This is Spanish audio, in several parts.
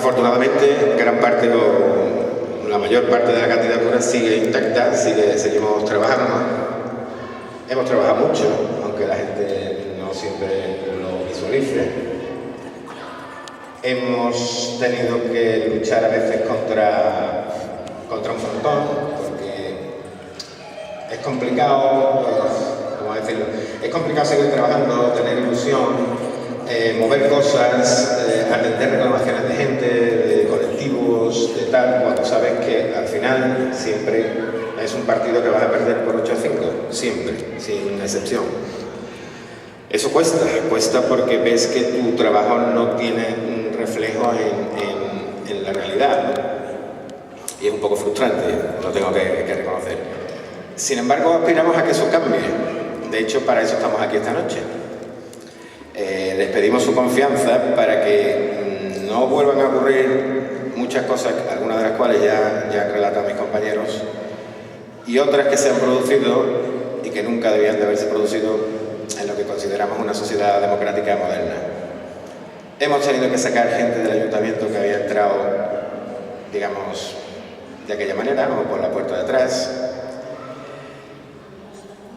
Afortunadamente, gran parte o la mayor parte de la candidatura sigue intacta, seguimos trabajando. Hemos trabajado mucho, aunque la gente no siempre lo visualice. Hemos tenido que luchar a veces contra un frontón, porque es complicado, ¿cómo decirlo? Es complicado seguir trabajando, tener ilusión, mover cosas, atender reclamaciones de gente, de colectivos, de tal, cuando sabes que al final siempre es un partido que vas a perder por 8 a 5, siempre, sin excepción. Eso cuesta porque ves que tu trabajo no tiene un reflejo en la realidad, ¿no? Y es un poco frustrante, lo tengo que reconocer. Sin embargo, aspiramos a que eso cambie. De hecho, para eso estamos aquí esta noche. Les pedimos su confianza para que no vuelvan a ocurrir muchas cosas, algunas de las cuales ya relatan mis compañeros, y otras que se han producido y que nunca debían de haberse producido en lo que consideramos una sociedad democrática moderna. Hemos tenido que sacar gente del ayuntamiento que había entrado, digamos, de aquella manera, o por la puerta de atrás.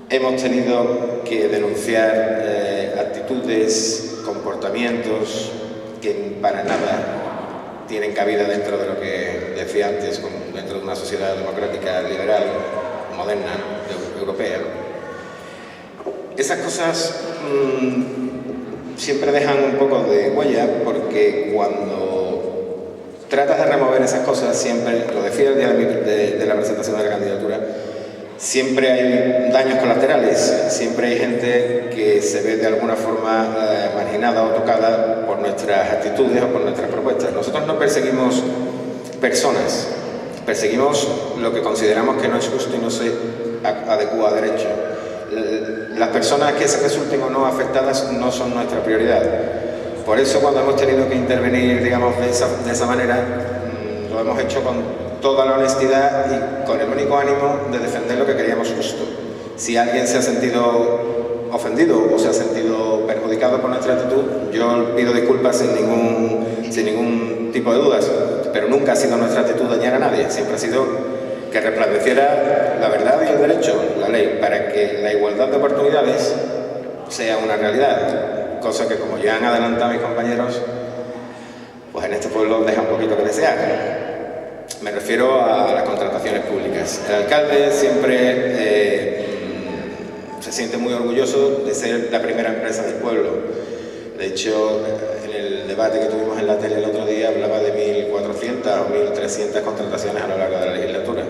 Hemos tenido que denunciar actitudes, comportamienos que para nada tienen cabida dentro de lo que decía antes, dentro de una sociedad democrática, liberal, moderna, europea. Esas cosas siempre dejan un poco de huella, porque cuando tratas de remover esas cosas, siempre, lo decía el día de la presentación de la candidatura, siempre hay daños colaterales, siempre hay gente que se ve de alguna forma marginada o tocada por nuestras actitudes o por nuestras propuestas. Nosotros no perseguimos personas, perseguimos lo que consideramos que no es justo y no se adecua a derecho. Las personas que se resulten o no afectadas no son nuestra prioridad. Por eso, cuando hemos tenido que intervenir, digamos, de esa manera, lo hemos hecho con toda la honestidad y con el único ánimo de defender lo que queríamos justo. Si alguien se ha sentido ofendido o se ha sentido perjudicado por nuestra actitud, yo pido disculpas sin ningún tipo de dudas, pero nunca ha sido nuestra actitud dañar a nadie, siempre ha sido que resplandeciera la verdad y el derecho, la ley, para que la igualdad de oportunidades sea una realidad, cosa que, como ya han adelantado mis compañeros, pues en este pueblo deja un poquito que desear. Me refiero a las contrataciones públicas. El alcalde siempre se siente muy orgulloso de ser la primera empresa del pueblo. De hecho, en el debate que tuvimos en la tele el otro día hablaba de 1.400 o 1.300 contrataciones a lo largo de la legislatura.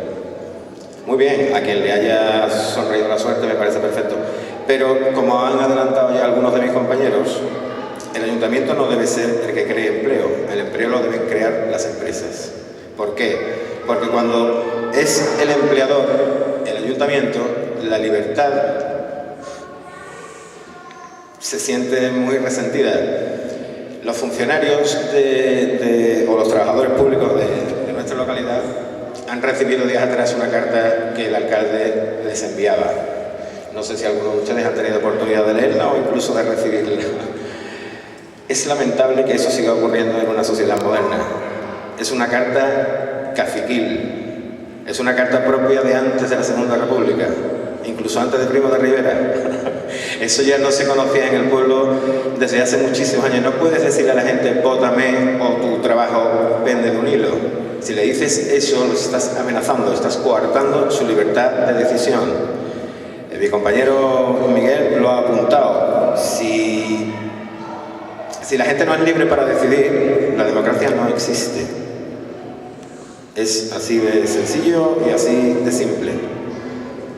Muy bien, a quien le haya sonreído la suerte me parece perfecto. Pero, como han adelantado ya algunos de mis compañeros, el ayuntamiento no debe ser el que cree empleo. El empleo lo deben crear las empresas. ¿Por qué? Porque cuando es el empleador, el ayuntamiento, la libertad se siente muy resentida. Los funcionarios o los trabajadores públicos de nuestra localidad han recibido días atrás una carta que el alcalde les enviaba. No sé si algunos de ustedes han tenido oportunidad de leerla o incluso de recibirla. Es lamentable que eso siga ocurriendo en una sociedad moderna. Es una carta caciquil, es una carta propia de antes de la Segunda República, incluso antes de Primo de Rivera. Eso ya no se conocía en el pueblo desde hace muchísimos años. No puedes decirle a la gente, vótame o tu trabajo pende de un hilo. Si le dices eso, los estás amenazando, estás coartando su libertad de decisión. Mi compañero Miguel lo ha apuntado. Si la gente no es libre para decidir, la democracia no existe. Es así de sencillo y así de simple.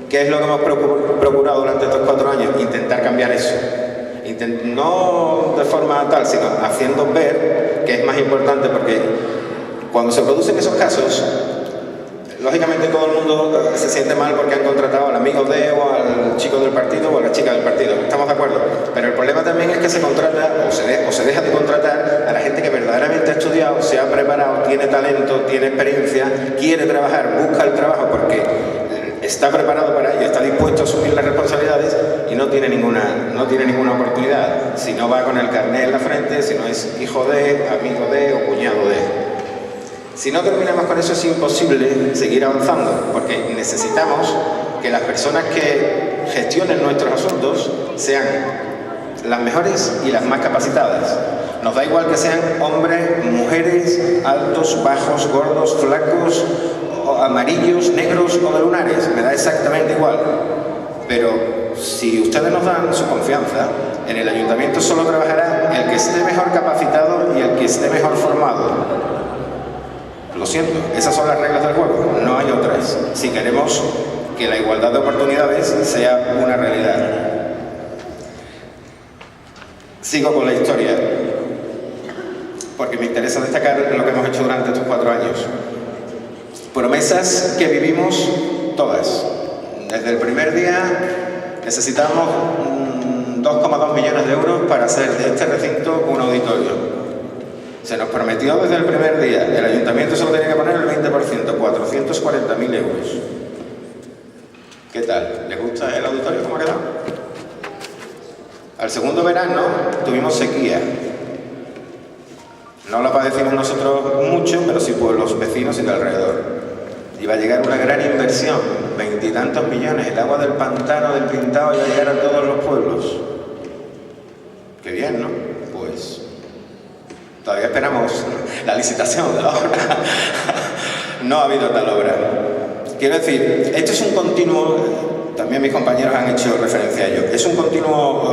¿Qué es lo que hemos procurado durante estos 4 años? Intentar cambiar eso. No de forma tal, sino haciendo ver que es más importante, porque cuando se producen esos casos, lógicamente todo el mundo se siente mal porque han contratado al amigo de o al chico del partido o a la chica del partido. Estamos de acuerdo. Pero el problema también es que se contrata o se deja de contratar a la gente que verdaderamente ha estudiado, se ha preparado, tiene talento, tiene experiencia, quiere trabajar, busca el trabajo porque está preparado para ello, está dispuesto a asumir las responsabilidades y no tiene ninguna oportunidad. Si no va con el carnet en la frente, si no es hijo de, amigo de o cuñado de. Si no terminamos con eso es imposible seguir avanzando, porque necesitamos que las personas que gestionen nuestros asuntos sean las mejores y las más capacitadas. Nos da igual que sean hombres, mujeres, altos, bajos, gordos, flacos, amarillos, negros o de lunares, me da exactamente igual. Pero si ustedes nos dan su confianza, en el ayuntamiento solo trabajará el que esté mejor capacitado y el que esté mejor formado. Lo siento, esas son las reglas del juego, no hay otras, si queremos que la igualdad de oportunidades sea una realidad. Sigo con la historia, porque me interesa destacar lo que hemos hecho durante estos 4 años. Promesas que vivimos todas. Desde el primer día necesitamos 2,2 millones de euros para hacer de este recinto un auditorio. Se nos prometió desde el primer día, el ayuntamiento solo tenía que poner el 20%, 440.000 euros. ¿Qué tal? ¿Les gusta el auditorio cómo ha quedado? Al segundo verano tuvimos sequía. No la padecimos nosotros mucho, pero sí por los vecinos y de alrededor. Iba a llegar una gran inversión, 20 y tantos millones, el agua del pantano, del Pintao, iba a llegar a todos los pueblos. Qué bien, ¿no? Pues todavía esperamos la licitación de la obra. No ha habido tal obra. Quiero decir, esto es un continuo, también mis compañeros han hecho referencia a ello, es un continuo,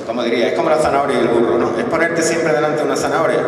como diría, es como la zanahoria y el burro, ¿no? Es ponerte siempre delante de una zanahoria.